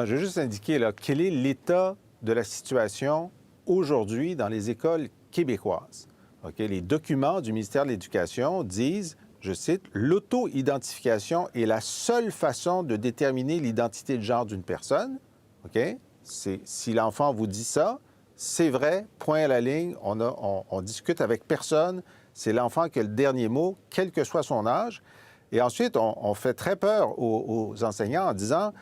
Ah, je vais juste indiquer là, quel est l'état de la situation aujourd'hui dans les écoles québécoises. OK? Les documents du ministère de l'Éducation disent, je cite, « L'auto-identification est la seule façon de déterminer l'identité de genre d'une personne. » OK? Si l'enfant vous dit ça, c'est vrai, point à la ligne, on discute avec personne, c'est l'enfant qui a le dernier mot, quel que soit son âge. Et ensuite, on fait très peur aux enseignants en disant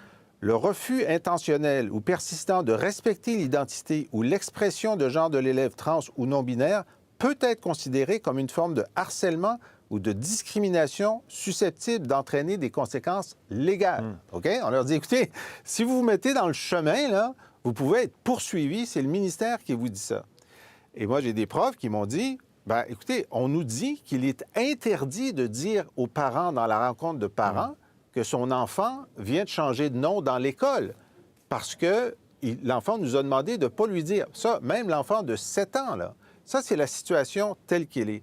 le refus intentionnel ou persistant de respecter l'identité ou l'expression de genre de l'élève trans ou non-binaire peut être considéré comme une forme de harcèlement ou de discrimination susceptible d'entraîner des conséquences légales. OK? On leur dit, écoutez, si vous vous mettez dans le chemin, là, vous pouvez être poursuivi, c'est le ministère qui vous dit ça. Et moi, j'ai des profs qui m'ont dit, bien, écoutez, on nous dit qu'il est interdit de dire aux parents dans la rencontre de parents que son enfant vient de changer de nom dans l'école parce que l'enfant nous a demandé de ne pas lui dire. Ça, même l'enfant de 7 ans, là, ça, c'est la situation telle qu'elle est.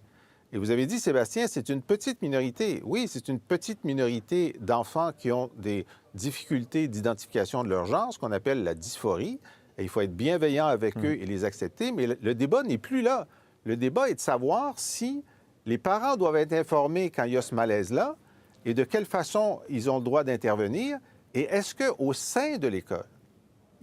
Et vous avez dit, Sébastien, c'est une petite minorité. Oui, c'est une petite minorité d'enfants qui ont des difficultés d'identification de leur genre, ce qu'on appelle la dysphorie. Et il faut être bienveillant avec eux et les accepter. Mais le débat n'est plus là. Le débat est de savoir si les parents doivent être informés quand il y a ce malaise-là et de quelle façon ils ont le droit d'intervenir. Et est-ce qu'au sein de l'école,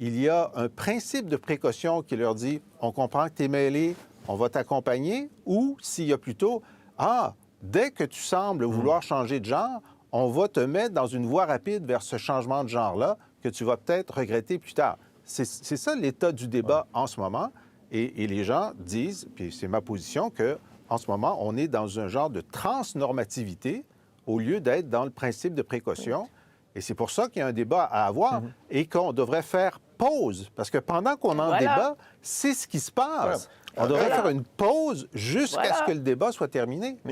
il y a un principe de précaution qui leur dit « on comprend que tu es mêlé, on va t'accompagner » ou s'il y a plutôt « ah, dès que tu sembles vouloir changer de genre, on va te mettre dans une voie rapide vers ce changement de genre-là que tu vas peut-être regretter plus tard ». C'est ça l'état du débat en ce moment. Et les gens disent, puis c'est ma position, qu'en ce moment, on est dans un genre de transnormativité au lieu d'être dans le principe de précaution. Et c'est pour ça qu'il y a un débat à avoir et qu'on devrait faire pause. Parce que pendant qu'on en débat, c'est ce qui se passe. On devrait faire une pause jusqu'à ce que le débat soit terminé. Mais